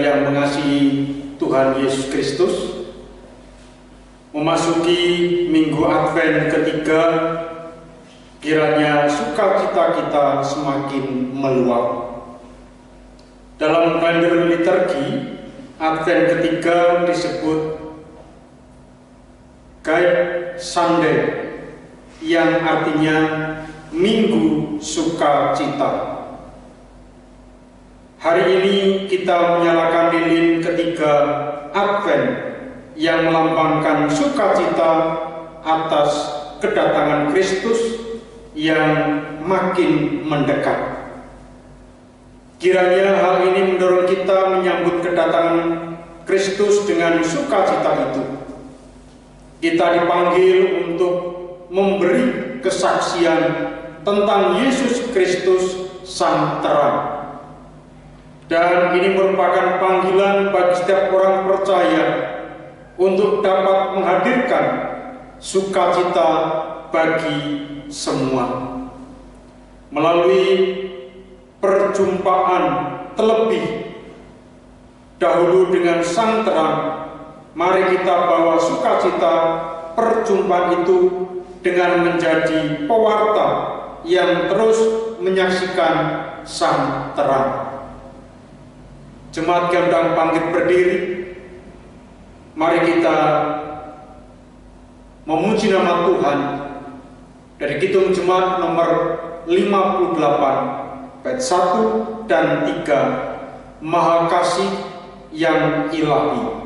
sekalian yang mengasihi Tuhan Yesus Kristus, memasuki Minggu Advent ketiga, kiranya sukacita kita semakin meluap. Dalam kalender liturgi, Advent ketiga disebut Guide Sunday, yang artinya Minggu Sukacita. Hari ini kita menyalakan lilin ketiga Advent yang melambangkan sukacita atas kedatangan Kristus yang makin mendekat. Kiranya hal ini mendorong kita menyambut kedatangan Kristus dengan sukacita itu. Kita dipanggil untuk memberi kesaksian tentang Yesus Kristus Sang Terang. Dan ini merupakan panggilan bagi setiap orang percaya untuk dapat menghadirkan sukacita bagi semua. Melalui perjumpaan terlebih dahulu dengan Sang Terang, mari kita bawa sukacita perjumpaan itu dengan menjadi pewarta yang terus menyaksikan Sang Terang. Jemaat Gandang bangkit berdiri. Mari kita memuji nama Tuhan dari Kidung Jemaat nomor 58 bait 1 dan 3, Maha Kasih yang Ilahi.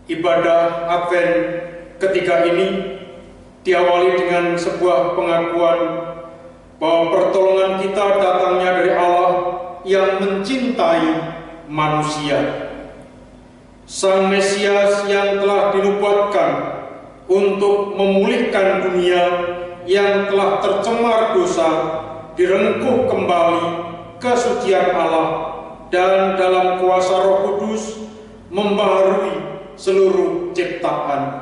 Ibadah Advent ketiga ini diawali dengan sebuah pengakuan bahwa pertolongan kita datangnya dari Allah yang mencintai manusia. Sang Mesias yang telah dinubuatkan untuk memulihkan dunia yang telah tercemar dosa direngkuh kembali kesucian Allah dan dalam kuasa Roh Kudus membaharui seluruh ciptaan.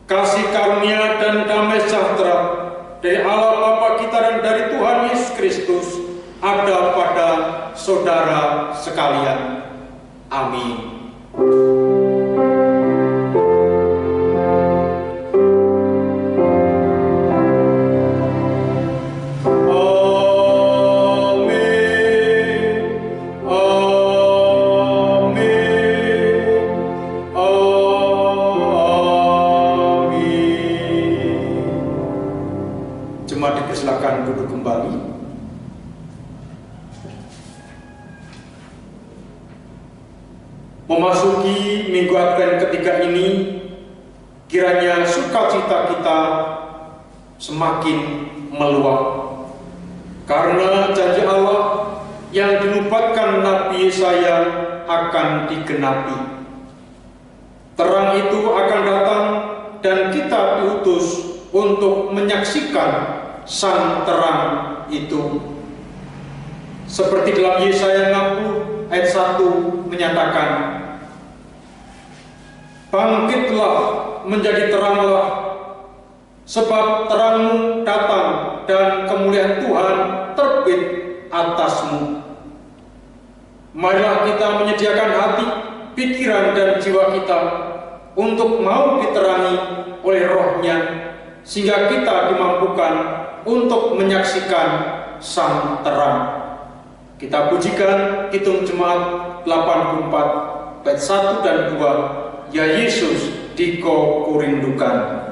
Kasih karunia dan damai sejahtera dari Allah Bapa kita dan dari Tuhan Yesus Kristus ada pada saudara sekalian. Amin. Oh Memasuki Minggu Advent ketiga ini, kiranya sukacita kita semakin meluap. Karena janji Allah yang dinubuatkan Nabi Yesaya akan digenapi. Terang itu akan datang dan kita diutus untuk menyaksikan sang terang itu. Seperti dalam Yesaya 60 ayat 1 menyatakan, "Bangkitlah, menjadi teranglah, sebab terangmu datang dan kemuliaan Tuhan terbit atasmu." Marilah kita menyediakan hati, pikiran, dan jiwa kita untuk mau diterangi oleh Roh-Nya, sehingga kita dimampukan untuk menyaksikan sang terang. Kita pujikan Kidung Jemaat 84 bait 1 dan 2, "Ya Yesus, Dikau kurindukan."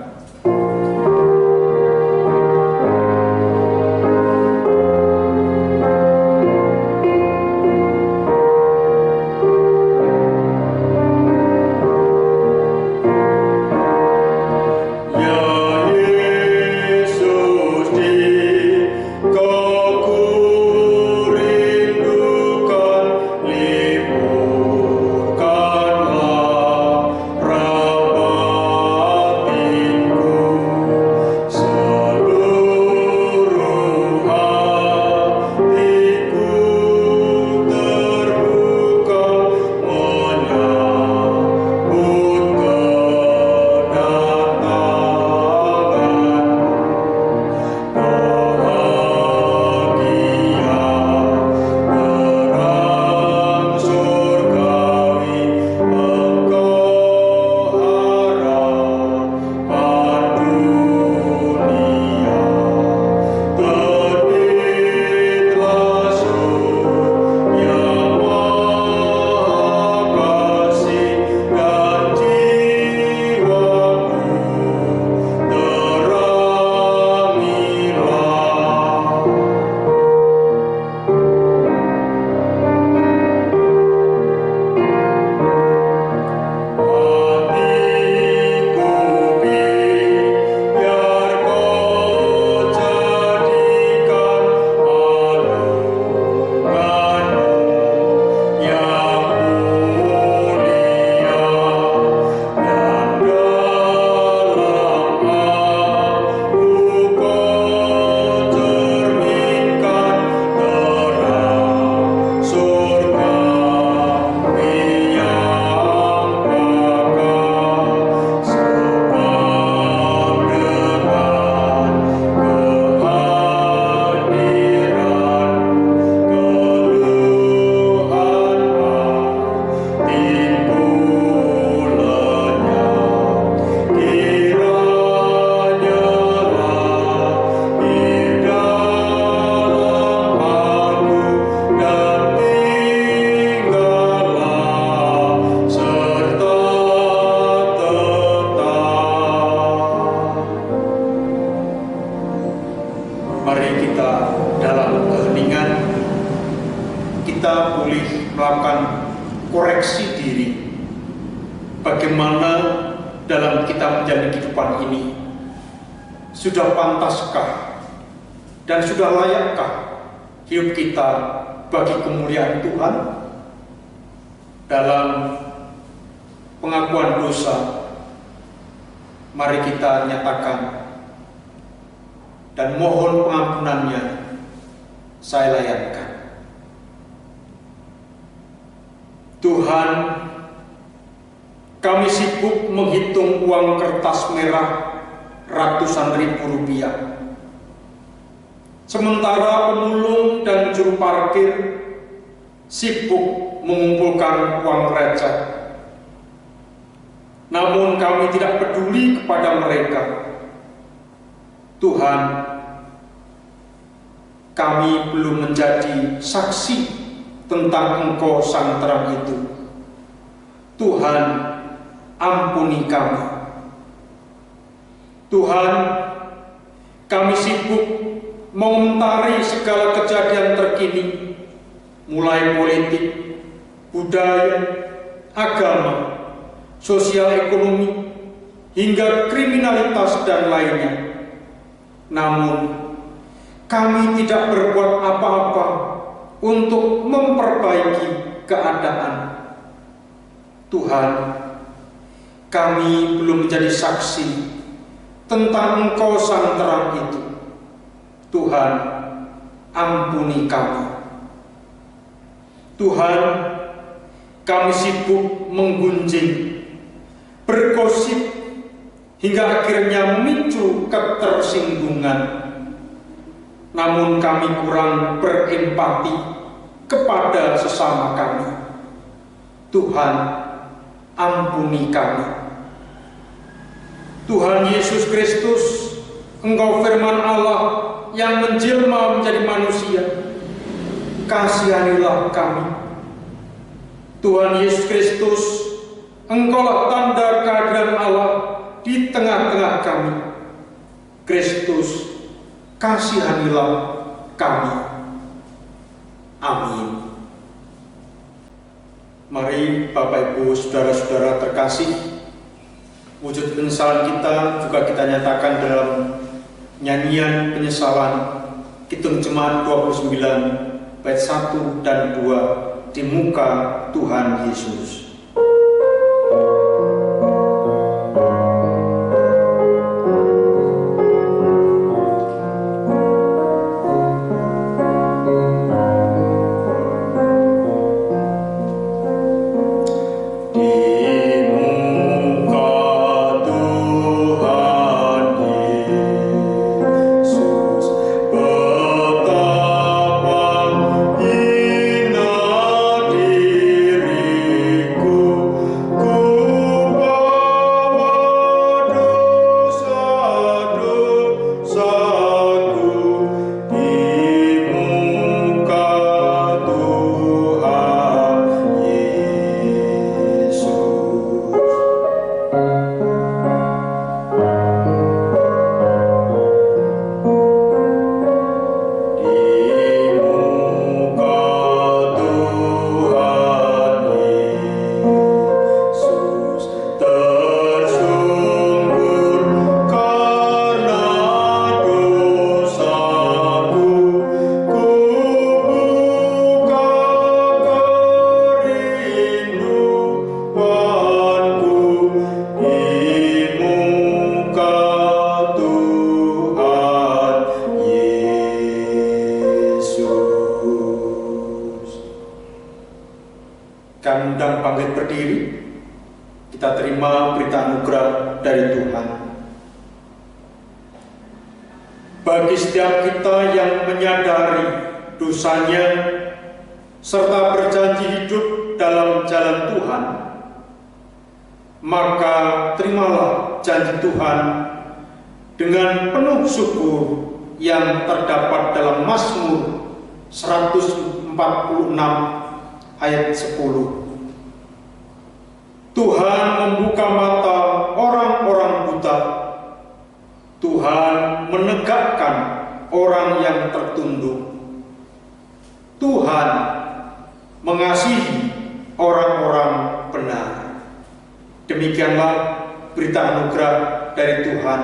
koreksi diri. Bagaimana dalam kita menjalani kehidupan ini, sudah pantaskah dan sudah layakkah hidup kita bagi kemuliaan Tuhan? Dalam pengakuan dosa, mari kita nyatakan dan mohon pengampunannya. Saya layakkan. Tuhan, kami sibuk menghitung uang kertas merah ratusan ribu rupiah. Sementara pemulung dan juru parkir sibuk mengumpulkan uang receh. Namun kami tidak peduli kepada mereka. Tuhan, kami belum menjadi saksi tentang Engkau Sang Terang itu. Tuhan, ampuni kami. Tuhan, kami sibuk mengomentari segala kejadian terkini, mulai politik, budaya, agama, sosial ekonomi, hingga kriminalitas dan lainnya. Namun, kami tidak berbuat apa-apa untuk memperbaiki keadaan. Tuhan, kami belum menjadi saksi tentang Engkau Sang Terang itu. Tuhan, ampuni kami. Tuhan, kami sibuk menggunjing, bergosip, hingga akhirnya memicu ketersinggungan. Namun kami kurang berempati kepada sesama kami. Tuhan, ampuni kami. Tuhan Yesus Kristus, Engkau firman Allah yang menjelma menjadi manusia, kasihanilah kami. Tuhan Yesus Kristus, Engkaulah tanda kehadiran Allah di tengah-tengah kami. Kristus, kasihanilah kami. Amin. Mari Bapak Ibu Saudara-saudara terkasih, wujud penyesalan kita juga kita nyatakan dalam nyanyian penyesalan Kidung Jemaat 29 bait 1 dan 2 di muka Tuhan Yesus. Kami undang bangkit berdiri, kita terima berita anugerah dari Tuhan. Bagi setiap kita yang menyadari dosanya serta berjanji hidup dalam jalan Tuhan, maka terimalah janji Tuhan dengan penuh syukur yang terdapat dalam Mazmur 146 ayat 10. Tuhan membuka mata orang-orang buta. Tuhan menegakkan orang yang tertunduk. Tuhan mengasihi orang-orang benar. Demikianlah berita anugerah dari Tuhan.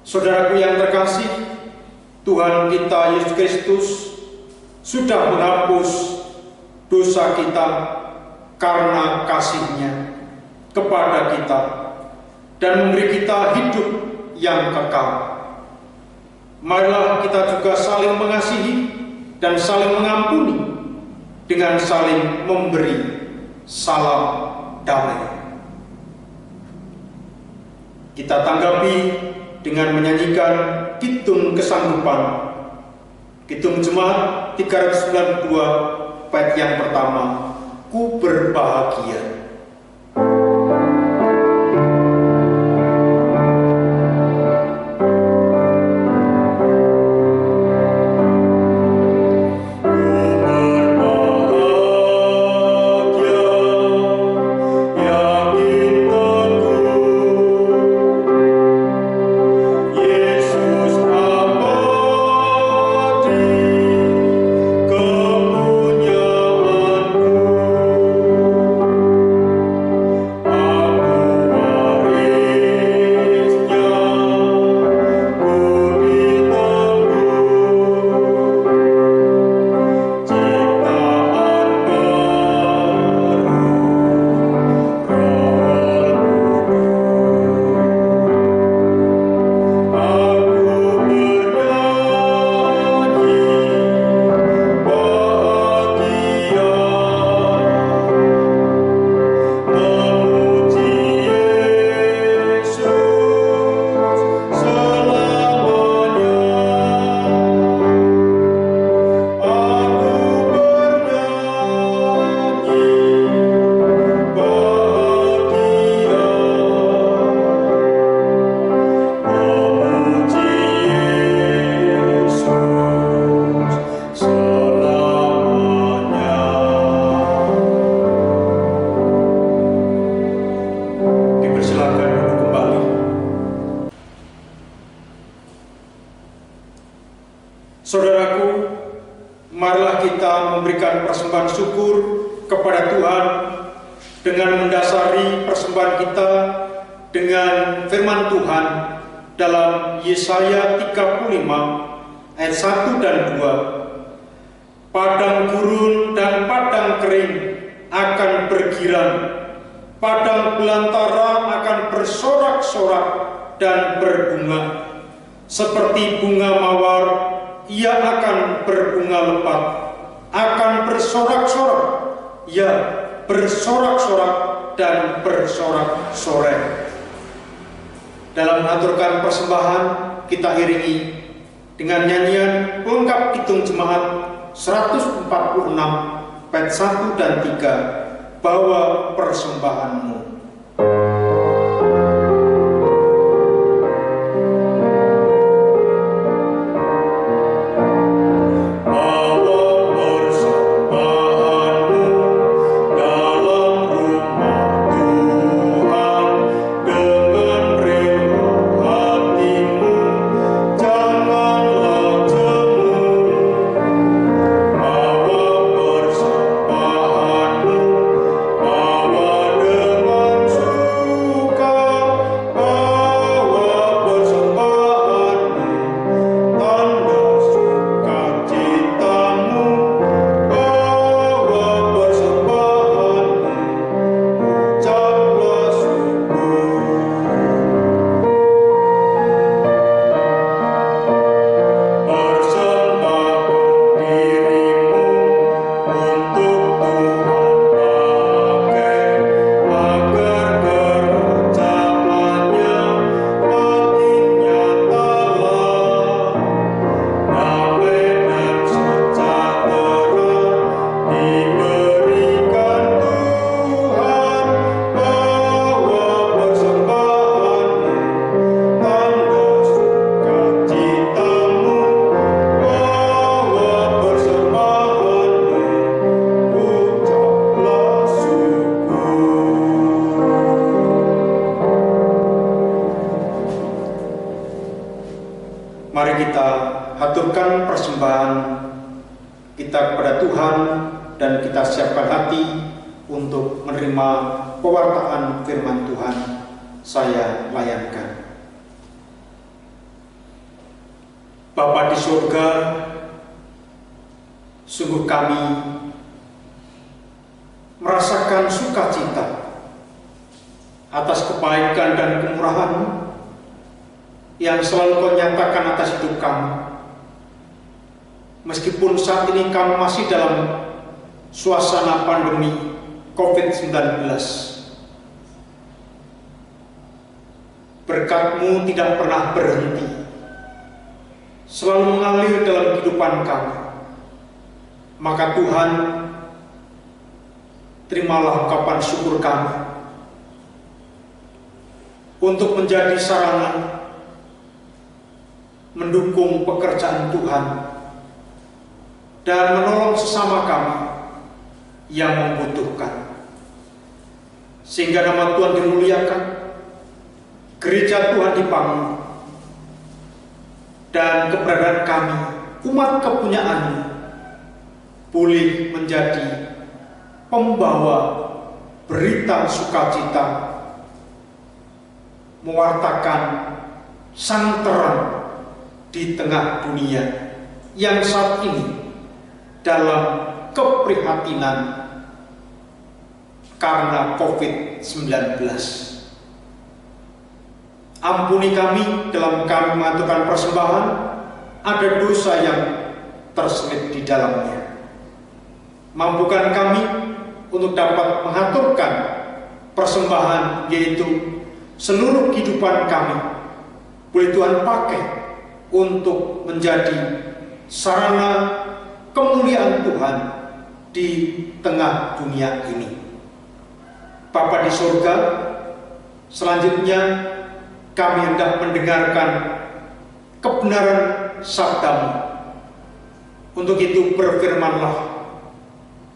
Saudaraku yang terkasih, Tuhan kita Yesus Kristus sudah menghapus dosa kita karena kasih-Nya kepada kita dan memberi kita hidup yang kekal. Marilah kita juga saling mengasihi dan saling mengampuni dengan saling memberi salam damai. Kita tanggapi dengan menyanyikan Kidung Kesanggupan, Kidung Jemaat 392 bait yang pertama, Ku berbahagia. Kepunyaanku Saudaraku, marilah kita memberikan persembahan syukur kepada Tuhan dengan mendasari persembahan kita dengan firman Tuhan dalam Yesaya 35 ayat 1 dan 2. Padang gurun dan padang kering akan bergirang, padang belantara akan bersorak-sorak dan berbunga. Seperti bunga mawar, ia akan berbunga lebat, akan bersorak-sorak, ya bersorak-sorak dan bersorak-sorai. Dalam mengaturkan persembahan, kita iringi dengan nyanyian pelengkap Kidung Jemaat 146 bait 1 dan 3, bawa persembahanmu. Mari kita haturkan persembahan kita kepada Tuhan dan kita siapkan hati untuk menerima pewartaan firman Tuhan. Saya layankan. Bapa di surga, sungguh kami merasakan sukacita atas kebaikan dan kemurahan-Mu yang selalu Kau nyatakan atas hidup kami. Meskipun saat ini kami masih dalam suasana pandemi COVID-19, berkat-Mu tidak pernah berhenti, selalu mengalir dalam kehidupan kami. Maka Tuhan, terimalah ungkapan syukur kami untuk menjadi sarana mendukung pekerjaan Tuhan dan menolong sesama kami yang membutuhkan, sehingga nama Tuhan dimuliakan, gereja Tuhan dibangun, dan keberadaan kami, umat kepunyaan-Mu, boleh menjadi pembawa berita sukacita, mewartakan sang terang di tengah dunia yang saat ini dalam keprihatinan karena COVID-19. Ampuni kami dalam kami mengaturkan persembahan, ada dosa yang terselip di dalamnya. Mampukan kami untuk dapat mengaturkan persembahan, yaitu seluruh kehidupan kami boleh Tuhan pakai untuk menjadi sarana kemuliaan Tuhan di tengah dunia ini. Bapa di surga, selanjutnya kami hendak mendengarkan kebenaran sabda-Mu. Untuk itu berfirmanlah,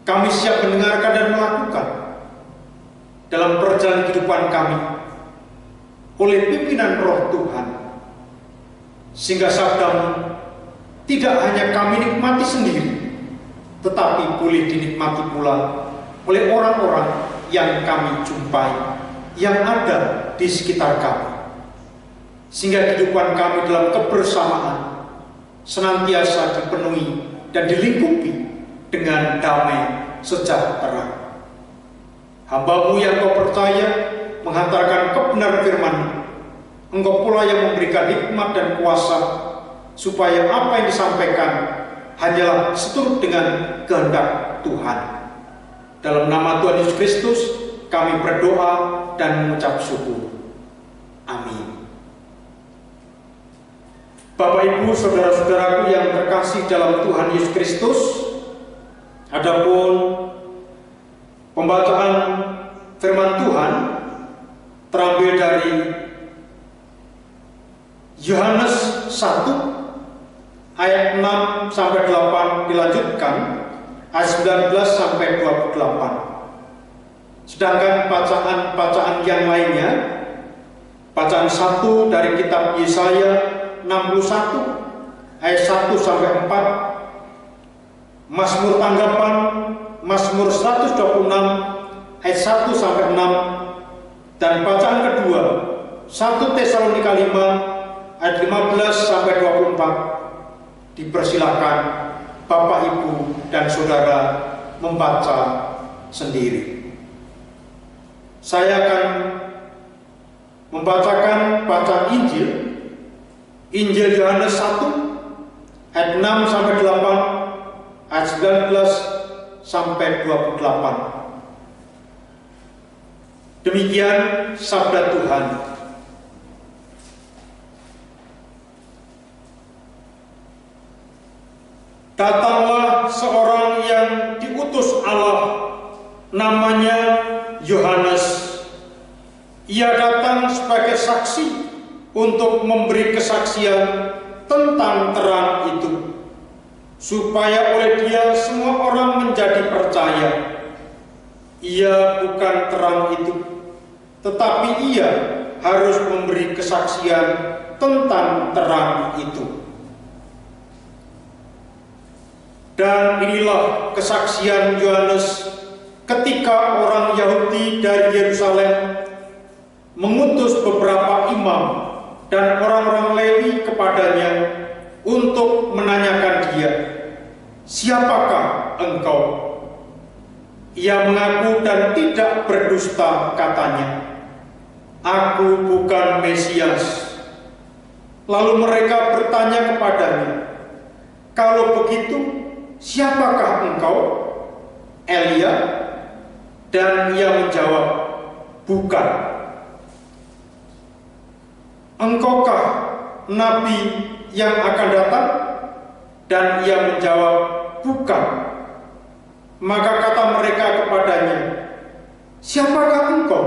kami siap mendengarkan dan melakukan dalam perjalanan kehidupan kami oleh pimpinan Roh Tuhan, sehingga sabda-Mu tidak hanya kami nikmati sendiri, tetapi boleh dinikmati pula oleh orang-orang yang kami jumpai, yang ada di sekitar kami. Sehingga kehidupan kami dalam kebersamaan senantiasa dipenuhi dan dilingkupi dengan damai sejahtera. Hamba-Mu yang Kau percaya menghantarkan kebenaran firman, Engkau pula yang memberikan hikmat dan kuasa, supaya apa yang disampaikan hanyalah seturut dengan kehendak Tuhan. Dalam nama Tuhan Yesus Kristus kami berdoa dan mengucap syukur. Amin. Bapak, Ibu, saudara-saudaraku yang terkasih dalam Tuhan Yesus Kristus, adapun pembacaan firman Tuhan terambil dari Yohanes 1 ayat 6 sampai 8, dilanjutkan ayat 19 sampai 28. Sedangkan bacaan yang lainnya, bacaan 1 dari kitab Yesaya 61 ayat 1 sampai 4, Mazmur tanggapan Mazmur 126 ayat 1 sampai 6, dan bacaan kedua 1 Tesalonika 5 ayat 15 sampai 24. Dipersilakan Bapak, Ibu, dan Saudara membaca sendiri. Saya akan membacakan bacaan Injil Yohanes 1 ayat 6 sampai 8, ayat 19 sampai 28. Demikian sabda Tuhan. Datanglah seorang yang diutus Allah, namanya Yohanes. Ia datang sebagai saksi untuk memberi kesaksian tentang terang itu, supaya oleh dia semua orang menjadi percaya. Ia bukan terang itu, tetapi ia harus memberi kesaksian tentang terang itu. Dan inilah kesaksian Yohanes ketika orang Yahudi dari Yerusalem mengutus beberapa imam dan orang-orang Lewi kepadanya untuk menanyakan dia, "Siapakah engkau?" Ia mengaku dan tidak berdusta, katanya, "Aku bukan Mesias." Lalu mereka bertanya kepadanya, "Kalau begitu, siapakah engkau? Elia?" Dan ia menjawab, "Bukan." "Engkaukah nabi yang akan datang?" Dan ia menjawab, "Bukan." Maka kata mereka kepadanya, "Siapakah engkau?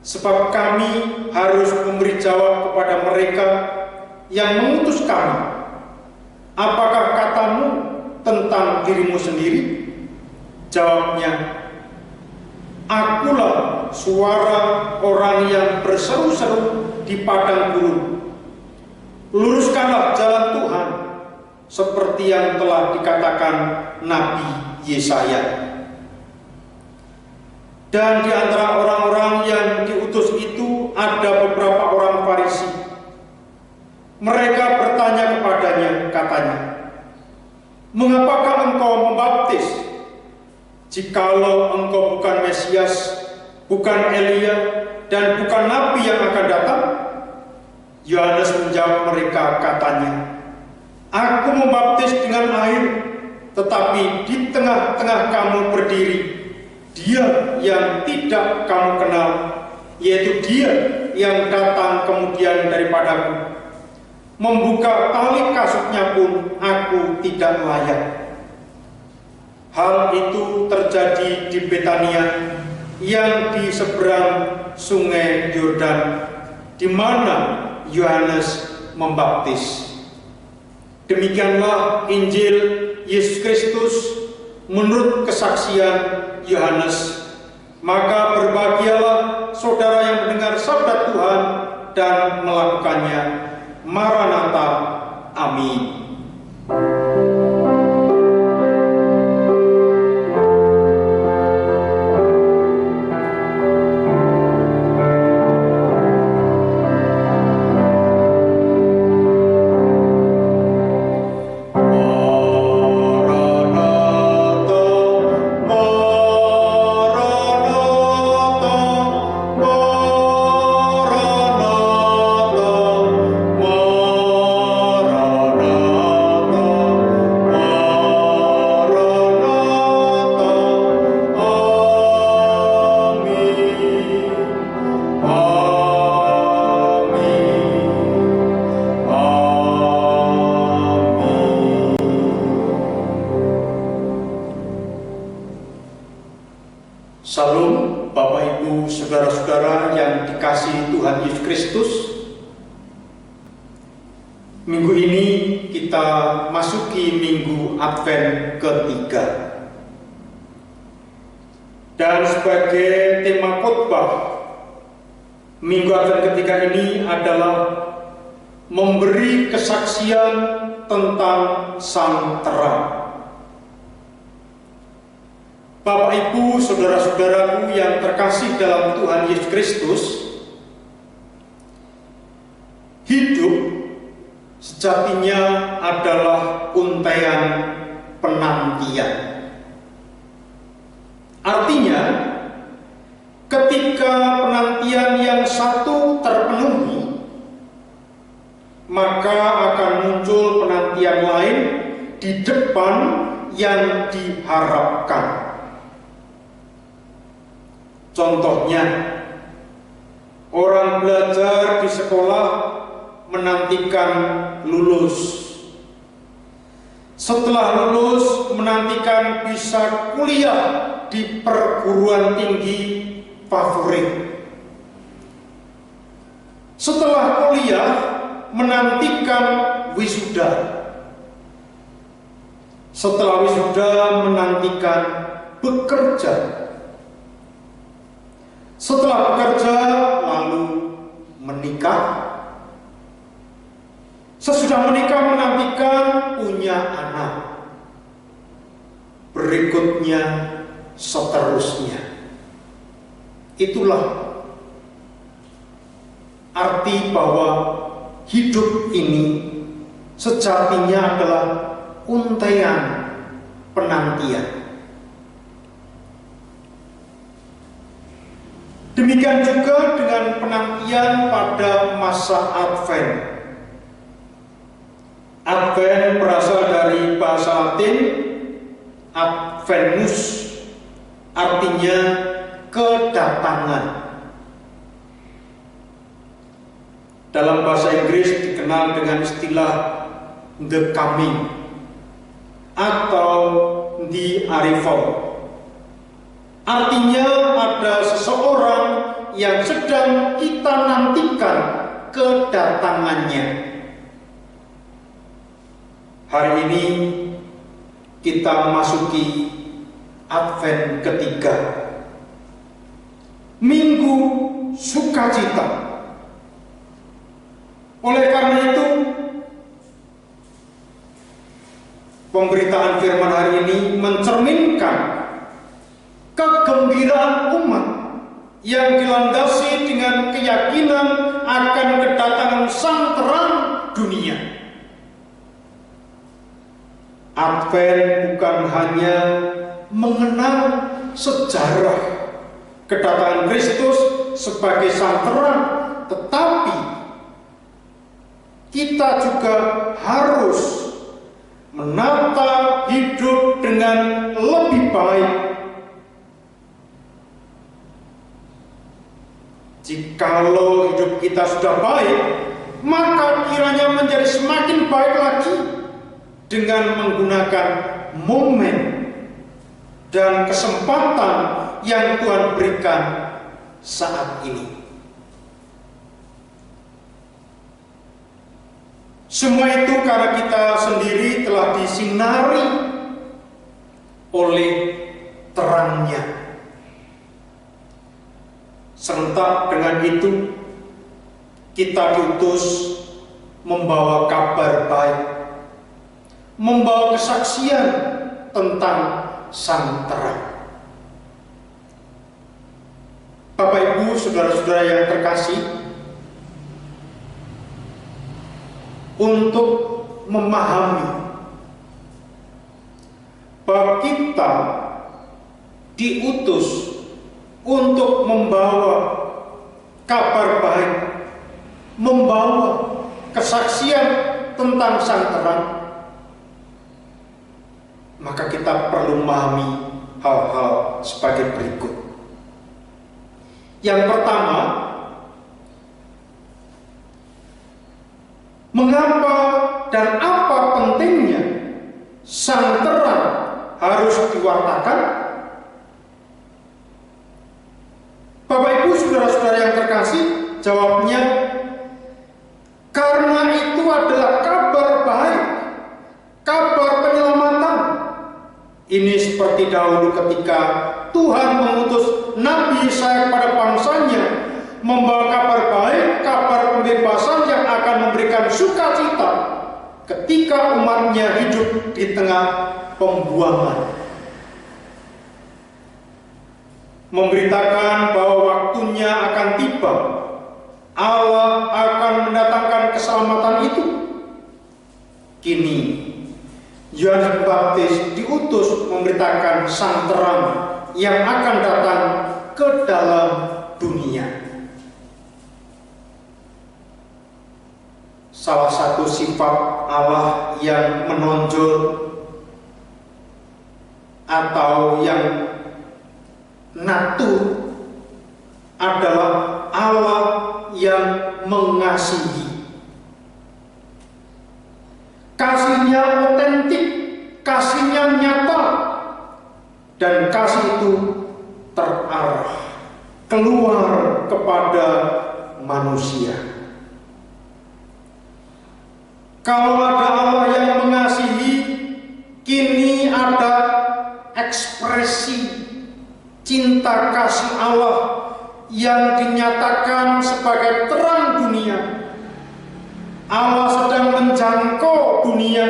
Sebab kami harus memberi jawab kepada mereka yang mengutus kami. Apakah katamu tentang dirimu sendiri?" Jawabnya, "Akulah suara orang yang berseru-seru di padang gurun. Luruskanlah jalan Tuhan, seperti yang telah dikatakan Nabi Yesaya." Dan di antara orang-orang yang diutus itu ada beberapa orang Farisi. Mereka bertanya kepadanya, katanya, "Mengapakah engkau membaptis, jikalau engkau bukan Mesias, bukan Elia, dan bukan Nabi yang akan datang?" Yohanes menjawab mereka, katanya, "Aku membaptis dengan air, tetapi di tengah-tengah kamu berdiri Dia yang tidak kamu kenal, yaitu Dia yang datang kemudian daripadaku. Membuka tali kasutnya pun aku tidak layak." Hal itu terjadi di Betania yang di seberang sungai Yordan, di mana Yohanes membaptis. Demikianlah Injil Yesus Kristus menurut kesaksian Yohanes. Maka berbahagialah saudara yang mendengar sabda Tuhan dan melakukannya. Maranatha, Amin. Salam Bapak Ibu Saudara-saudara yang dikasihi Tuhan Yesus Kristus. Minggu ini kita masuki minggu Advent ketiga. Dan sebagai tema khotbah minggu Advent ketiga ini adalah memberi kesaksian tentang Sang Terang. Bapak Ibu, saudara-saudaraku yang terkasih dalam Tuhan Yesus Kristus, hidup sejatinya adalah untaian penantian. Artinya, ketika penantian yang satu terpenuhi, maka akan muncul penantian lain di depan yang diharapkan. Contohnya, orang belajar di sekolah menantikan lulus. Setelah lulus, menantikan bisa kuliah di perguruan tinggi favorit. Setelah kuliah, menantikan wisuda. Setelah wisuda, menantikan bekerja. Setelah bekerja, lalu menikah. Sesudah menikah, menantikan punya anak. Berikutnya, seterusnya. Itulah arti bahwa hidup ini sejatinya adalah untaian penantian. Demikian juga dengan penantian pada masa Advent. Advent berasal dari bahasa Latin Adventus, artinya kedatangan. Dalam bahasa Inggris dikenal dengan istilah the coming atau the arrival. Artinya ada seseorang yang sedang kita nantikan kedatangannya. Hari ini kita masuki Advent ketiga, Minggu Sukacita. Oleh karena itu, pemberitaan firman hari ini mencerminkan kegembiraan umat yang dilandasi dengan keyakinan akan kedatangan Sang Terang dunia. Advent bukan hanya mengenal sejarah kedatangan Kristus sebagai Sang Terang, tetapi kita juga harus menata hidup dengan lebih baik. Jikalau hidup kita sudah baik, maka kiranya menjadi semakin baik lagi dengan menggunakan momen dan kesempatan yang Tuhan berikan saat ini. Semua itu karena kita sendiri telah disinari oleh terangnya. Serentak dengan itu, kita diutus membawa kabar baik, membawa kesaksian tentang Sang Terang. Bapak Ibu, saudara-saudara yang terkasih, untuk memahami bahwa kita diutus untuk membawa kabar baik, membawa kesaksian tentang Sang Terang, maka kita perlu memahami hal-hal sebagai berikut. Yang pertama, mengapa dan apa pentingnya Sang Terang harus diwartakan? Bapak Ibu, saudara-saudara yang terkasih, jawabnya karena itu adalah kabar baik, kabar penyelamatan. Ini seperti dahulu ketika Tuhan mengutus Nabi Yesaya kepada bangsanya, membawa kabar baik, kabar pembebasan yang akan memberikan sukacita ketika umatnya hidup di tengah pembuangan. Memberitakan bahwa waktunya akan tiba, Allah akan mendatangkan keselamatan itu. Kini Yohanes Pembaptis diutus memberitakan Sang Terang yang akan datang ke dalam dunia. Salah satu sifat Allah yang menonjol atau yang natur adalah Allah yang mengasihi. Kasihnya otentik, kasihnya nyata, dan kasih itu terarah keluar kepada manusia. Kalau ada Allah yang mengasihi, kini ada ekspresi cinta kasih Allah yang dinyatakan sebagai terang dunia. Allah sedang menjangkau dunia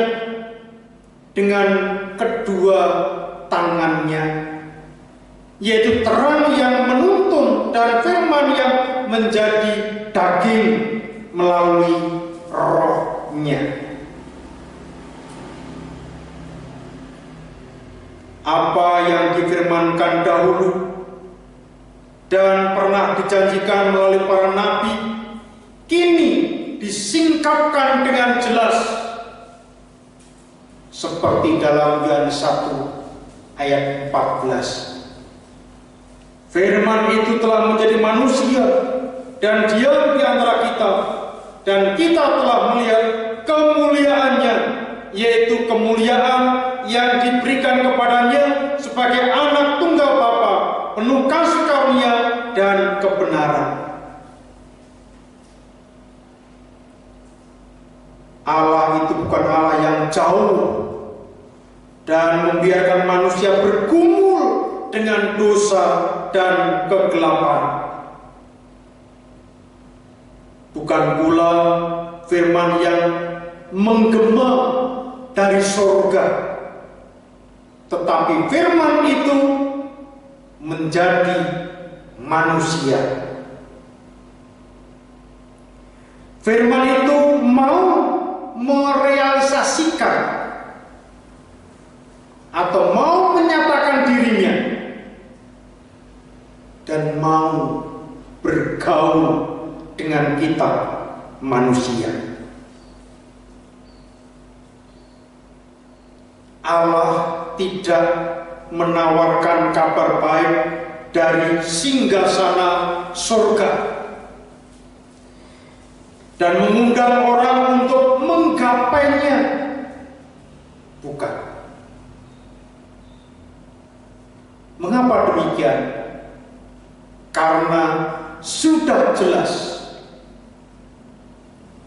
dengan kedua tangannya, yaitu terang yang menuntun dan firman yang menjadi daging melalui Roh-Nya. Apa yang difirmankan dahulu dan pernah dijanjikan melalui para nabi, kini disingkapkan dengan jelas seperti dalam Yohanes 1 ayat 14. Firman itu telah menjadi manusia dan diam di antara kita, dan kita telah melihat kemuliaannya, yaitu kemuliaan yang diberikan kepadanya sebagai anak tunggal Bapa, penuh kasih karunia dan kebenaran. Allah itu bukan Allah yang jauh dan membiarkan manusia bergumul dengan dosa dan kegelapan. Bukan pula firman yang menggema dari sorga, tetapi firman itu menjadi manusia. Firman itu mau merealisasikan atau mau menyatakan dirinya dan mau bergaul dengan kita manusia. Allah tidak menawarkan kabar baik dari singgasana surga dan mengundang orang untuk menggapainya. Bukan. Mengapa demikian? Karena sudah jelas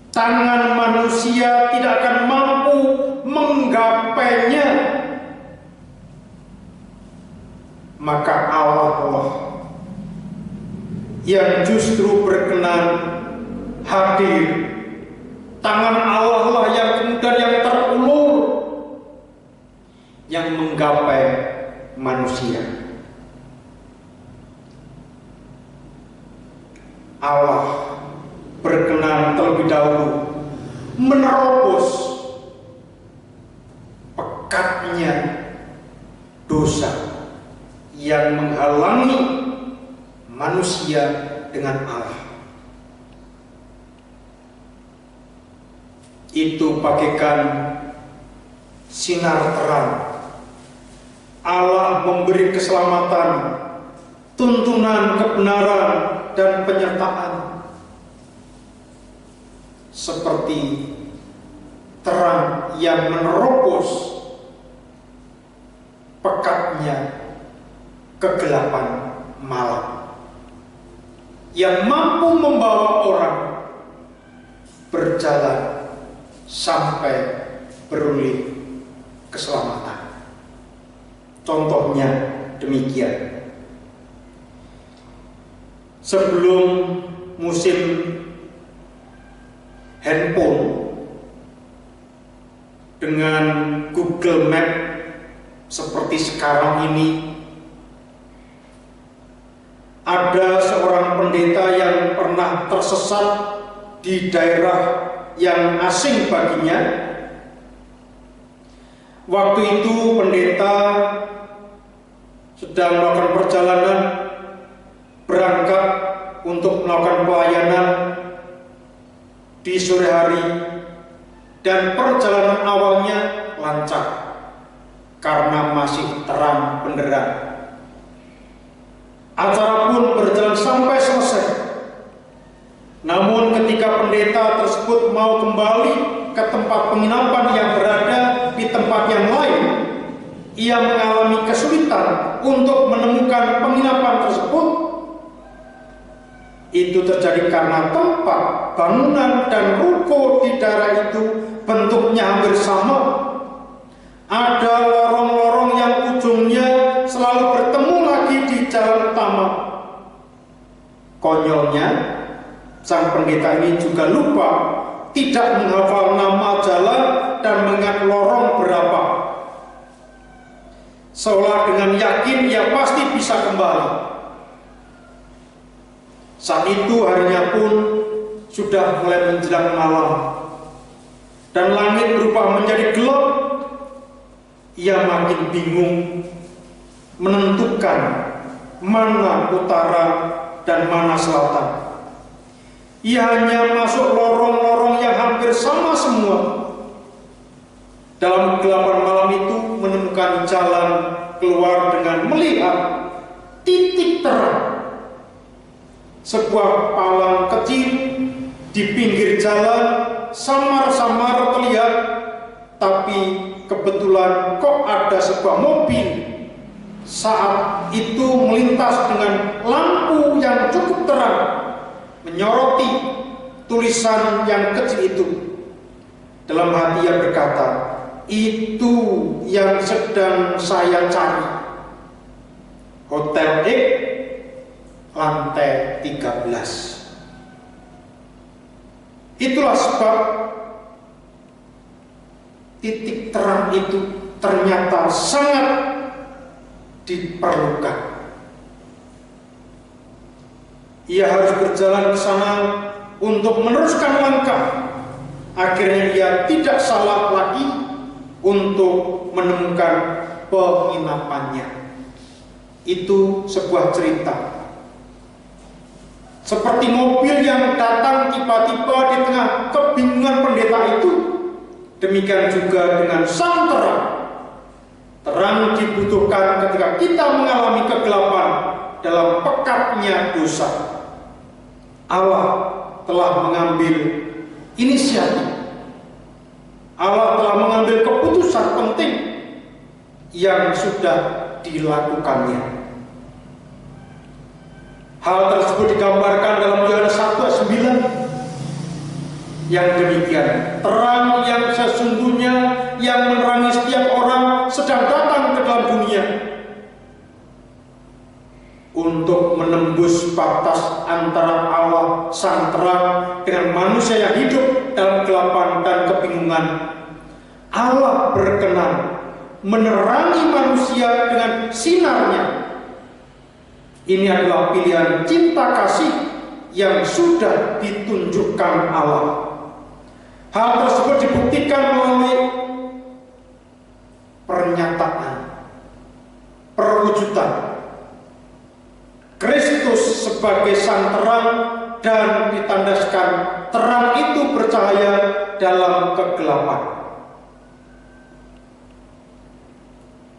tangan manusia tidak akan mampu menggapainya. Maka Allah yang justru berkenan hadir tangan Allah lah yang kemudian yang terulur yang menggapai manusia. Allah berkenan terlebih dahulu menerobos pekatnya dosa yang menghalangi manusia dengan Allah. Itu bagaikan sinar terang. Allah memberi keselamatan, tuntunan kebenaran dan penyertaan seperti terang yang menerobos pekatnya kegelapan malam, yang mampu membawa orang berjalan sampai beroleh keselamatan. Contohnya demikian. Sebelum musim handphone dengan Google Map seperti sekarang ini, ada seorang pendeta yang pernah tersesat di daerah yang asing baginya. Waktu itu pendeta sedang melakukan perjalanan berangkat untuk melakukan pelayanan di sore hari, dan perjalanan awalnya lancar karena masih terang benderang. Acara pun berjalan sampai selesai. Namun ketika pendeta tersebut mau kembali ke tempat penginapan yang berada di tempat yang lain, ia mengalami kesulitan untuk menemukan penginapan tersebut. Itu terjadi karena tempat, bangunan, dan ruko di daerah itu bentuknya hampir sama. Ada lorong-lorong yang ujungnya selalu bertemu lagi di jalan utama. Konyolnya, sang pendeta ini juga lupa, tidak menghafal nama jalan dan mengingat lorong berapa. Seolah dengan yakin ia pasti bisa kembali. Saat itu harinya pun sudah mulai menjelang malam dan langit berubah menjadi gelap. Ia makin bingung menentukan mana utara dan mana selatan. Ia hanya masuk lorong-lorong yang hampir sama semua. Dalam kegelapan malam itu menemukan jalan keluar dengan melihat titik terang. Sebuah palang kecil di pinggir jalan samar-samar terlihat, tapi kebetulan kok ada sebuah mobil saat itu melintas dengan lampu yang cukup terang, menyoroti tulisan yang kecil itu. Dalam hati ia berkata, itu yang sedang saya cari. Hotel X, lantai 13. Itulah sebab titik terang itu ternyata sangat diperlukan. Ia harus berjalan ke sana untuk meneruskan langkah. Akhirnya ia tidak salah lagi untuk menemukan penginapannya. Itu sebuah cerita. Seperti mobil yang datang tiba-tiba di tengah kebingungan pendeta itu, demikian juga dengan sang terang. Terang dibutuhkan ketika kita mengalami kegelapan dalam pekatnya dosa. Allah telah mengambil inisiatif. Allah telah mengambil keputusan penting yang sudah dilakukannya. Hal tersebut digambarkan dalam Yohanes 1 ayat 9 yang demikian. Terang yang sesungguhnya yang menerangi setiap orang sedang datang ke dalam dunia untuk untuk menembus batas antara Allah Sang Terang dengan manusia yang hidup dalam kegelapan dan kebingungan. Allah berkenan menerangi manusia dengan sinarnya. Ini adalah pilihan cinta kasih yang sudah ditunjukkan Allah. Hal tersebut dibuktikan melalui pernyataan, perwujudan Kristus sebagai Sang Terang, dan ditandaskan terang itu bercahaya dalam kegelapan.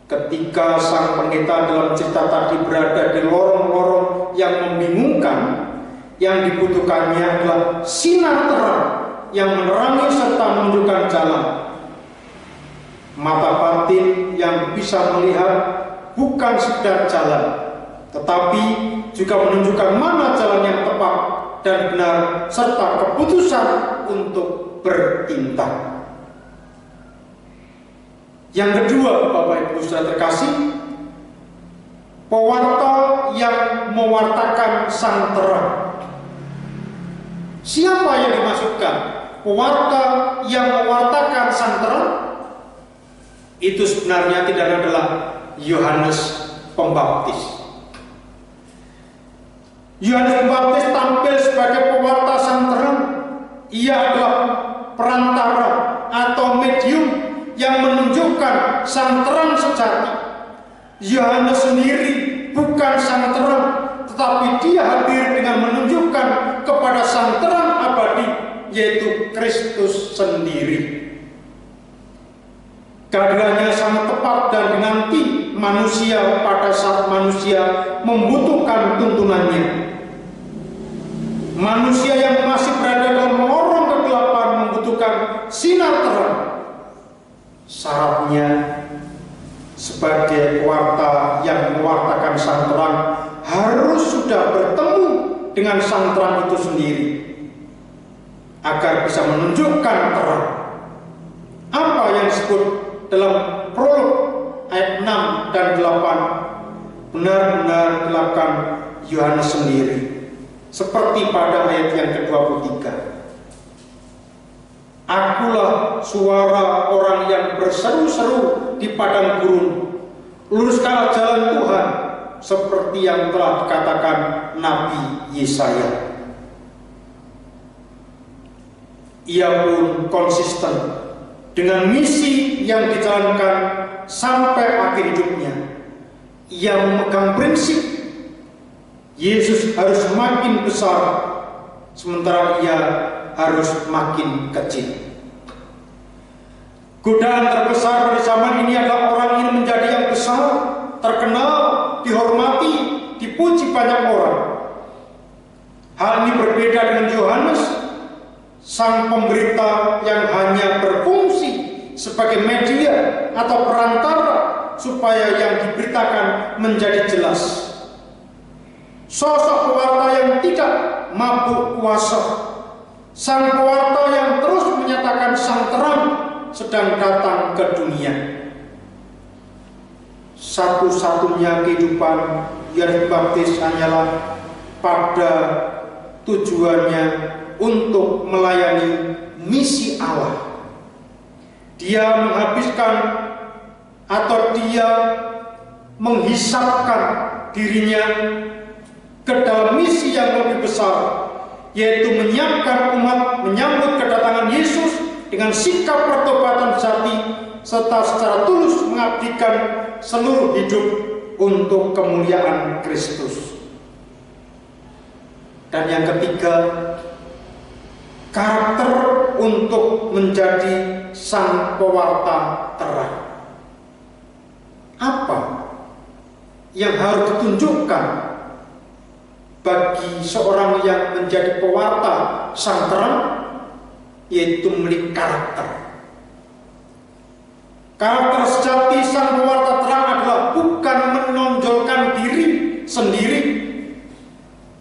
Ketika Sang Pendeta dalam cerita tadi berada di lorong-lorong yang membingungkan, yang dibutuhkannya adalah sinar terang yang menerangi serta menunjukkan jalan. Mata batin yang bisa melihat bukan sekedar jalan, tetapi juga menunjukkan mana jalan yang tepat dan benar, serta keputusan untuk bertindak. Yang kedua, Bapak Ibu Saudara terkasih, pewarta yang mewartakan Sang Terang. Siapa yang dimaksudkan? Pewarta yang mewartakan Sang Terang itu sebenarnya tidak adalah Yohanes Pembaptis. Yohanes Pembaptis tampil sebagai pewarta Sang Terang. Ia adalah perantara atau medium yang menunjukkan Sang Terang sejati. Yohanes sendiri bukan Sang Terang, tetapi dia hadir dengan menunjukkan kepada Sang Terang abadi, yaitu Kristus sendiri. Kehadirannya sangat tepat dan dinanti manusia pada saat manusia membutuhkan tuntunannya. Manusia yang masih berada dalam lorong kegelapan membutuhkan sinar terang. Syaratnya sebagai pewarta yang mewartakan Sang Terang harus sudah bertemu dengan Sang Terang itu sendiri agar bisa menunjukkan terang. Apa yang disebut dalam prolog ayat 6 dan 8 benar-benar dilakukan Yohanes sendiri, seperti pada ayat yang ke-23. Akulah suara orang yang berseru-seru di padang gurun, luruskanlah jalan Tuhan, seperti yang telah dikatakan Nabi Yesaya. Ia pun konsisten dengan misi yang dijalankan sampai akhir hidupnya. Ia memegang prinsip Yesus harus makin besar, sementara ia harus makin kecil. Godaan terbesar pada zaman ini adalah orang ingin menjadi yang besar, terkenal, dihormati, dipuji banyak orang. Hal ini berbeda dengan Yohanes, sang pemberita yang hanya berfungsi sebagai media atau perantara supaya yang diberitakan menjadi jelas. Sosok pewarta yang tidak mabuk kuasa, sang pewarta yang terus menyatakan Sang Terang sedang datang ke dunia. Satu-satunya kehidupan Yohanes Pembaptis hanyalah pada tujuannya untuk melayani misi Allah. Dia menghabiskan atau dia menghisapkan dirinya ke dalam misi yang lebih besar, yaitu menyiapkan umat menyambut kedatangan Yesus dengan sikap pertobatan sejati, serta secara tulus mengabdikan seluruh hidup untuk kemuliaan Kristus. Dan yang ketiga, karakter untuk menjadi sang pewarta terang. Apa yang harus ditunjukkan bagi seorang yang menjadi pewarta Sang Terang? Yaitu memiliki karakter. Karakter sejati sang pewarta terang adalah bukan menonjolkan diri sendiri.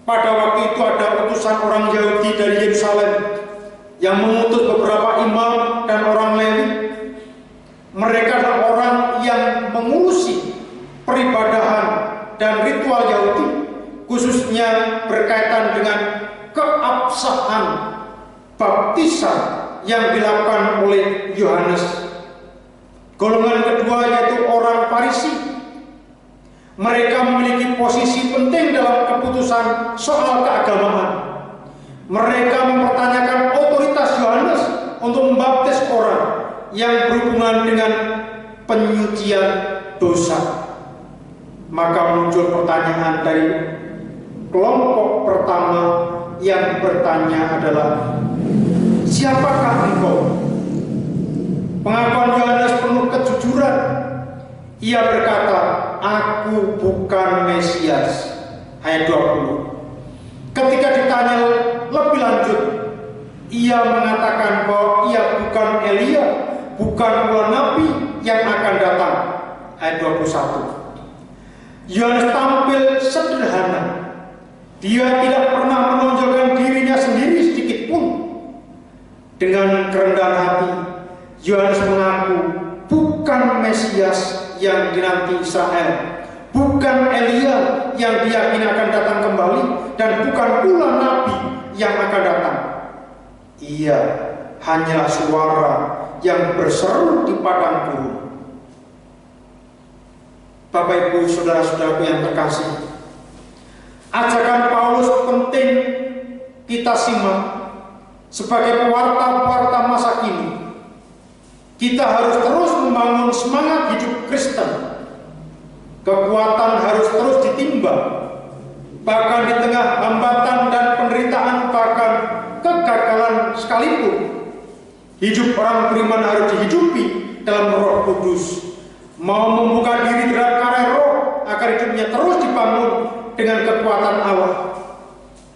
Pada waktu itu ada utusan orang Yahudi dari Yerusalem yang mengutus beberapa imam dan orang Lewi. Mereka adalah orang yang mengurusi peribadahan dan ritual Yahudi, khususnya berkaitan dengan keabsahan baptisan yang dilakukan oleh Yohanes. Golongan kedua yaitu orang Farisi. Mereka memiliki posisi penting dalam keputusan soal keagamaan. Mereka mempertanyakan otoritas Yohanes untuk membaptis orang yang berhubungan dengan penyucian dosa. Maka muncul pertanyaan dari kelompok pertama yang bertanya adalah, siapakah engkau? Pengakuan Yohanes penuh kejujuran. Ia berkata, aku bukan Mesias. Ayat 20. Ketika ditanya lebih lanjut, ia mengatakan bahwa ia bukan Elia, bukan pula nabi yang akan datang. Ayat 21. Yohanes tampil sederhana. Dia tidak pernah menonjolkan dirinya sendiri sedikit pun. Dengan kerendahan hati, Yohanes mengaku bukan Mesias yang dinanti Israel, bukan Elia yang diyakini akan datang kembali, dan bukan pula nabi yang akan datang. Ia hanyalah suara yang berseru di padang gurun. Bapak Ibu saudara-saudaraku yang terkasih, ajakan Paulus penting kita simak sebagai pewarta-pewarta masa kini. Kita harus terus membangun semangat hidup Kristen. Kekuatan harus terus ditimbang, bahkan di tengah hambatan dan penderitaan, bahkan kegagalan sekalipun. Hidup orang beriman harus dihidupi dalam Roh Kudus, mau membuka diri terhadap karya roh agar hidupnya terus dibangun dengan kekuatan Allah.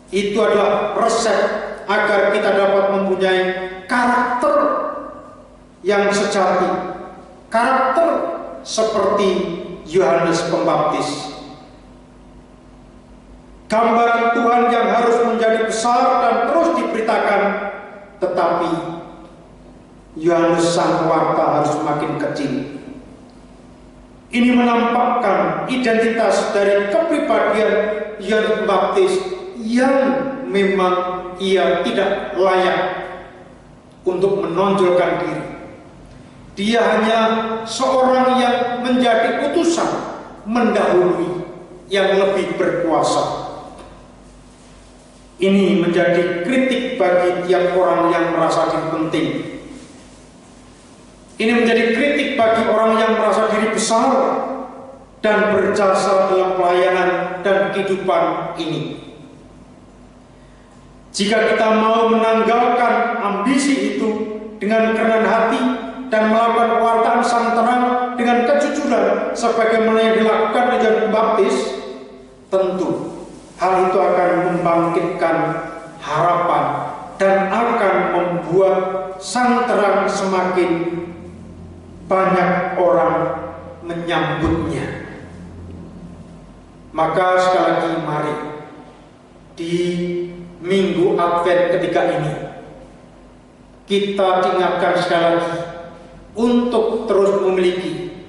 Itu adalah resep agar kita dapat mempunyai karakter yang sejati, karakter seperti Yohanes Pembaptis. Gambaran Tuhan yang harus menjadi besar dan terus diberitakan, tetapi Yohanes sang pewarta harus semakin kecil. Ini menampakkan identitas dari kepribadian Yohanes Pembaptis yang memang ia tidak layak untuk menonjolkan diri. Dia hanya seorang yang menjadi utusan mendahului yang lebih berkuasa. Ini menjadi kritik bagi tiap orang yang merasa diri penting. Ini menjadi kritik bagi orang yang merasa diri besar dan berjasa dalam pelayanan dan kehidupan ini. Jika kita mau menanggalkan ambisi itu dengan kerendahan hati dan melakukan pewartaan sang terang dengan kejujuran sebagaimana yang dilakukan oleh Yohanes Pembaptis, tentu hal itu akan membangkitkan harapan dan akan membuat sang terang semakin banyak orang menyambutnya. Maka sekali lagi mari di Minggu Advent ketiga ini kita diingatkan sekali lagi untuk terus memiliki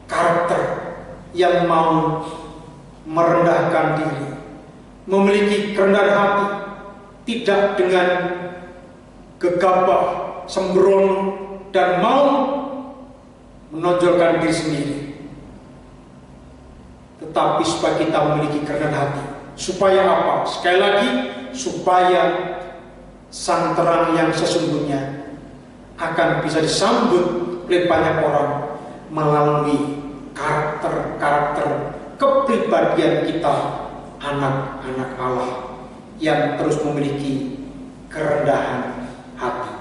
karakter yang mau merendahkan diri, memiliki kerendahan hati, tidak dengan gegabah, sembrono, dan mau menonjolkan diri sendiri. Tetapi supaya kita memiliki kerendahan hati, supaya apa? Sekali lagi, supaya sang terang yang sesungguhnya akan bisa disambut oleh banyak orang melalui karakter-karakter kepribadian kita, anak-anak Allah yang terus memiliki kerendahan hati.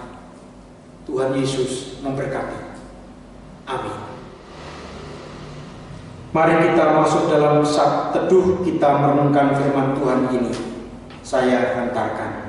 Tuhan Yesus memberkati. Amin. Mari kita masuk dalam saat teduh, kita merenungkan firman Tuhan ini. Saya hantarkan.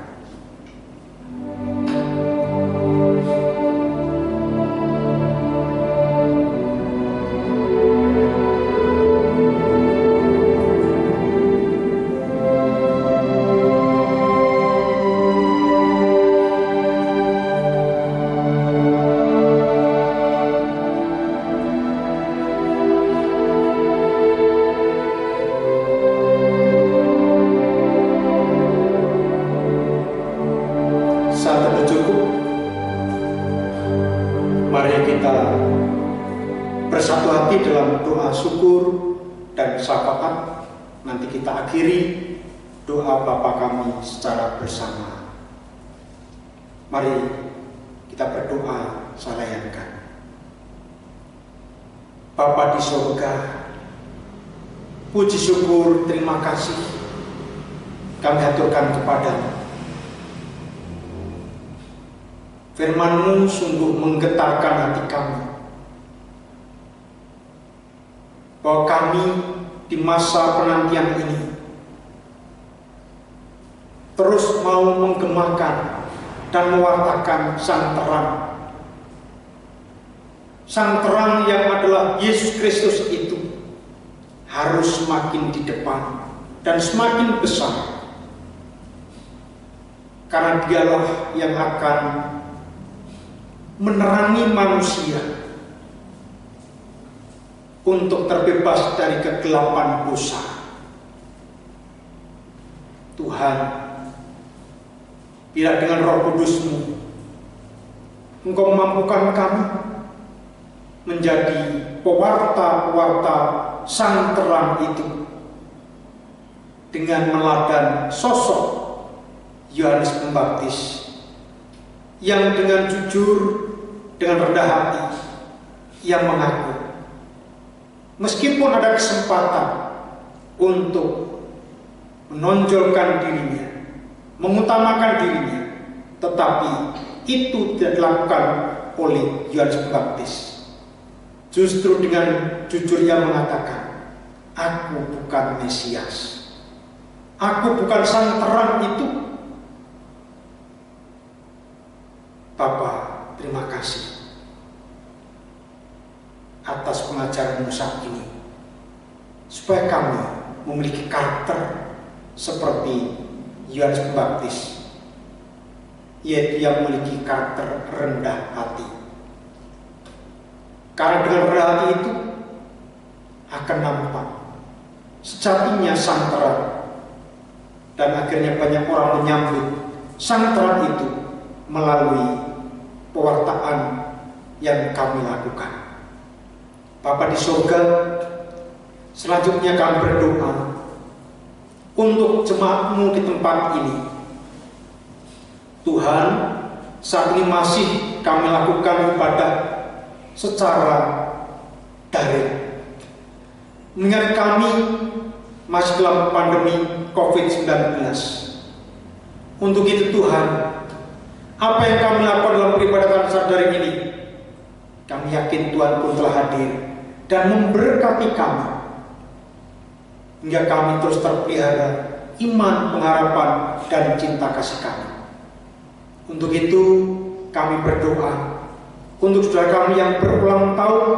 bersatu hati dalam doa syukur dan syafaat. Nanti kita akhiri doa Bapa kami secara bersama. Mari kita berdoa salayankan. Bapa di surga, puji syukur terima kasih kami haturkan kepadamu. Firman-Mu sungguh menggetarkan hati kami, bahwa kami di masa penantian ini terus mau menggemakan dan mewartakan sang terang. Sang terang yang adalah Yesus Kristus itu harus semakin di depan dan semakin besar, karena Dialah yang akan menerangi manusia untuk terbebas dari kegelapan dosa. Tuhan, bila dengan Roh Kudus-Mu Engkau memampukan kami menjadi pewarta-pewarta sang terang itu, dengan meladan sosok Yohanes Pembaptis yang dengan jujur, dengan rendah hati, yang mengaku meskipun ada kesempatan untuk menonjolkan dirinya, mengutamakan dirinya, tetapi itu tidak dilakukan oleh Yohanes Pembaptis. Justru dengan jujur ia mengatakan, aku bukan Mesias, aku bukan sang terang itu. Bapa, terima kasih atas pengajaran saat ini, supaya kami memiliki karakter seperti Yohanes Pembaptis, yaitu yang memiliki karakter rendah hati. Karena dengan rendah hati itu akan nampak sejatinya sang terang, dan akhirnya banyak orang menyambut sang terang itu melalui pewartaan yang kami lakukan. Bapa di surga, selanjutnya kami berdoa untuk jemaat-Mu di tempat ini. Tuhan, saat ini masih kami lakukan ibadah secara daring, mengingat kami masih dalam pandemi COVID-19. Untuk itu Tuhan, apa yang kami lakukan dalam peribadatan secara daring ini, kami yakin Tuhan pun telah hadir dan memberkati kami, hingga kami terus terpelihara iman, pengharapan, dan cinta kasih kami. Untuk itu kami berdoa untuk saudara kami yang berulang tahun,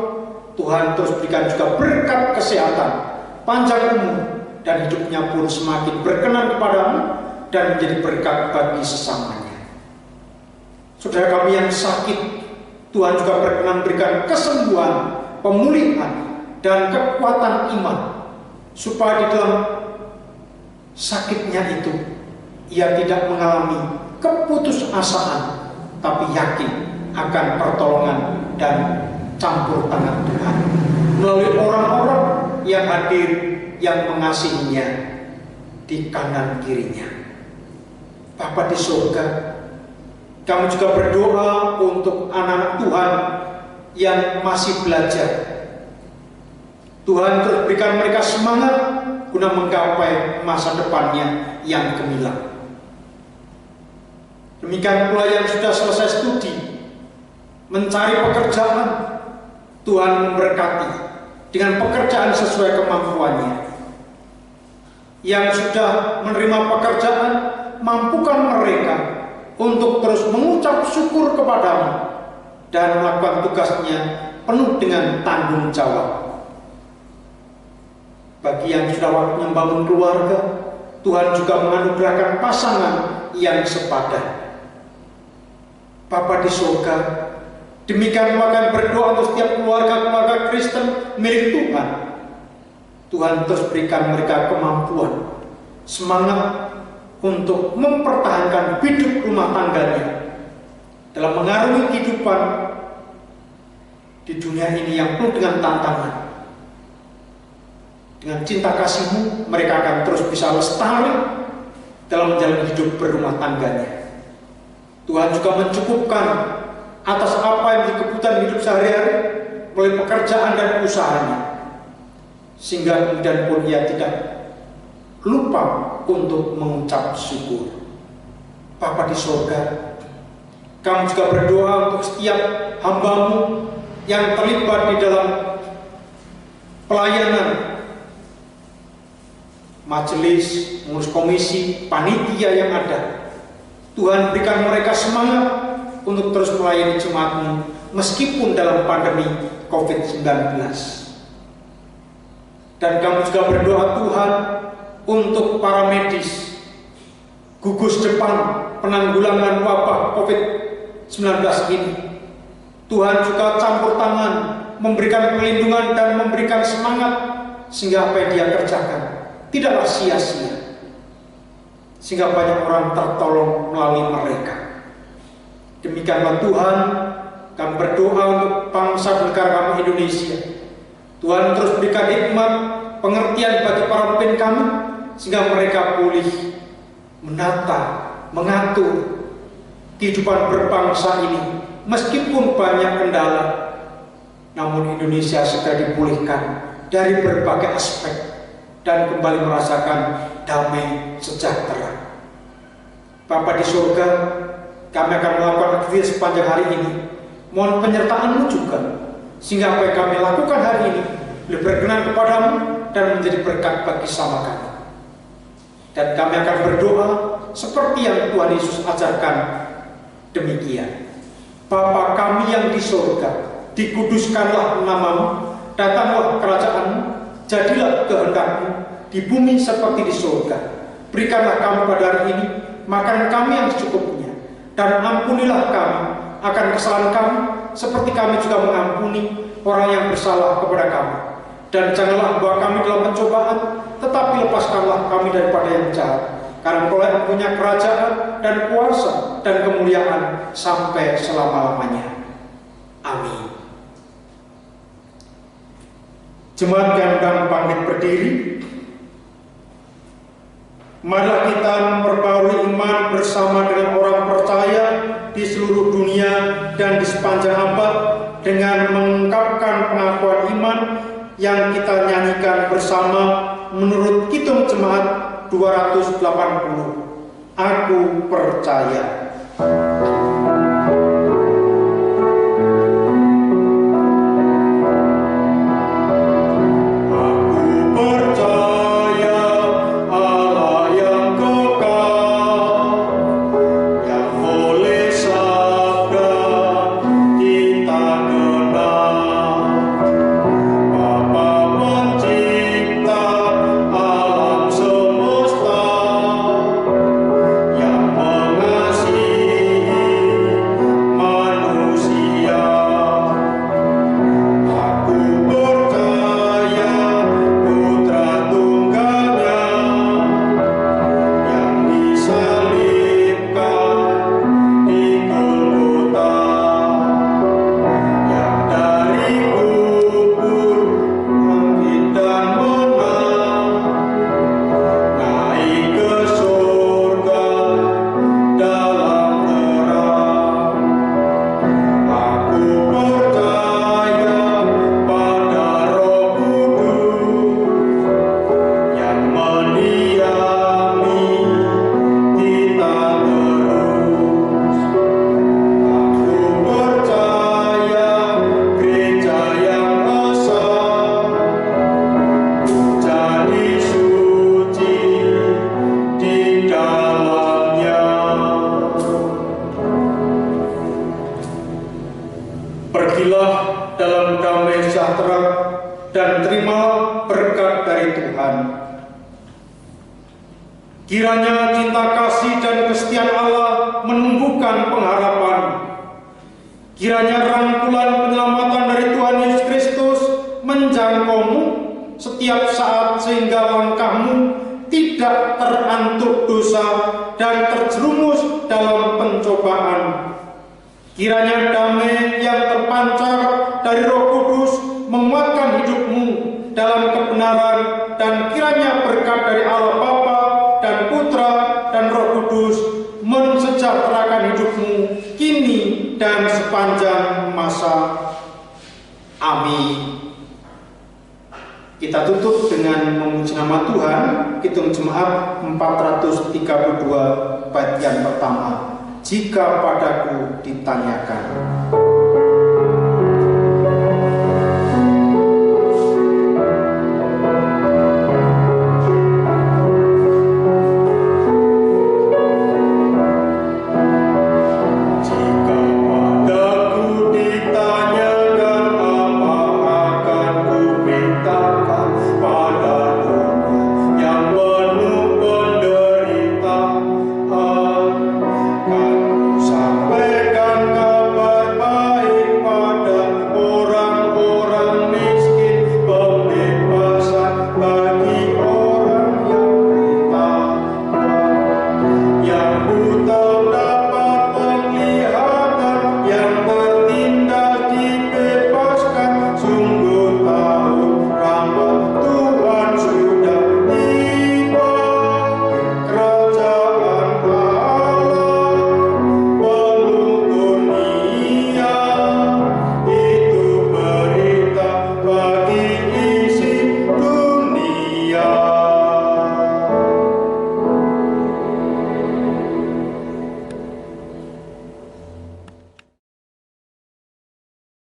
Tuhan terus berikan juga berkat kesehatan, panjang umur, dan hidupnya pun semakin berkenan kepadamu dan menjadi berkat bagi sesamanya. Saudara kami yang sakit, Tuhan juga berkenan berikan kesembuhan, pemulihan, dan kekuatan iman, supaya di dalam sakitnya itu ia tidak mengalami keputusasaan, tapi yakin akan pertolongan dan campur tangan Tuhan melalui orang-orang yang hadir, yang mengasihinya di kanan kirinya. Bapa di surga, kami juga berdoa untuk anak-anak Tuhan yang masih belajar. Tuhan terus berikan mereka semangat guna menggapai masa depannya yang gemilang. Demikian pula yang sudah selesai studi, mencari pekerjaan, Tuhan memberkati dengan pekerjaan sesuai kemampuannya. Yang sudah menerima pekerjaan, mampukan mereka untuk terus mengucap syukur kepadamu dan melakukan tugasnya penuh dengan tanggung jawab. Bagi yang sudah waktunya membangun keluarga, Tuhan juga menganugerahkan pasangan yang sepadan. Bapa di surga, demikian akan berdoa untuk setiap keluarga-keluarga Kristen milik Tuhan. Tuhan terus berikan mereka kemampuan, semangat untuk mempertahankan hidup rumah tangganya dalam mengarungi kehidupan di dunia ini yang penuh dengan tantangan. Dengan cinta kasih-Mu, mereka akan terus bisa lestari dalam menjalani hidup berumah tangganya. Tuhan juga mencukupkan atas apa yang menjadi kebutuhan hidup sehari-hari melalui pekerjaan dan usahanya, sehingga kemudian pun ia tidak lupa untuk mengucap syukur. Bapa di surga, kami juga berdoa untuk setiap hamba-Mu yang terlibat di dalam pelayanan majelis, mengurus komisi, panitia yang ada. Tuhan, berikan mereka semangat untuk terus melayani jemaat-Mu meskipun dalam pandemi COVID-19. Dan kami juga berdoa Tuhan untuk para medis, gugus depan penanggulangan wabah COVID-19 ini. Tuhan juga campur tangan, memberikan perlindungan dan memberikan semangat, sehingga apa yang dia kerjakan tidaklah sia-sia, sehingga banyak orang tertolong melalui mereka. Demikianlah Tuhan, kami berdoa untuk bangsa dan negara kami Indonesia. Tuhan terus berikan hikmat, pengertian bagi para pemimpin kami, sehingga mereka pulih menata, mengatur kehidupan berbangsa ini. Meskipun banyak kendala, namun Indonesia segera dipulihkan dari berbagai aspek dan kembali merasakan damai sejahtera. Bapa di surga, kami akan melakukan aktivitas sepanjang hari ini. Mohon penyertaan-Mu juga, sehingga apa yang kami lakukan hari ini lebih berkenan kepadamu dan menjadi berkat bagi sama kami. Dan kami akan berdoa seperti yang Tuhan Yesus ajarkan demikian. Bapa kami yang di surga, dikuduskanlah nama-Mu, datanglah kerajaan-Mu, jadilah kehendak-Mu di bumi seperti di surga. Berikanlah kami pada hari ini makan kami yang secukupnya, dan ampunilah kami akan kesalahan kami, seperti kami juga mengampuni orang yang bersalah kepada kami. Dan janganlah bawa kami dalam pencobaan, tetapi lepaskanlah kami daripada yang jahat. Karena Engkau yang punya kerajaan dan kuasa dan kemuliaan sampai selama-lamanya. Amin. Jemaat yang sedang bangkit berdiri, marilah kita memperbarui iman bersama dengan orang percaya di seluruh dunia dan di sepanjang abad dengan mengungkapkan pengakuan iman yang kita nyanyikan bersama menurut Kidung Jemaat 280. Aku percaya. Kiranya cinta kasih dan kesetiaan Allah menumbuhkan pengharapan. Kiranya rangkulan penyelamatan dari Tuhan Yesus Kristus menjangkaumu setiap saat sehingga langkahmu tidak terantuk dosa dan terjerumus dalam pencobaan. Kiranya damai yang terpancar dari Roh Kudus menguatkan hidupmu dalam kebenaran, dan kiranya berkat dari Allah Bapa dan Putra dan Roh Kudus mensejahterakan hidupmu kini dan sepanjang masa. Amin. Kita tutup dengan memuji nama Tuhan. Kidung Jemaat 432 bait yang pertama. Jika padaku ditanyakan.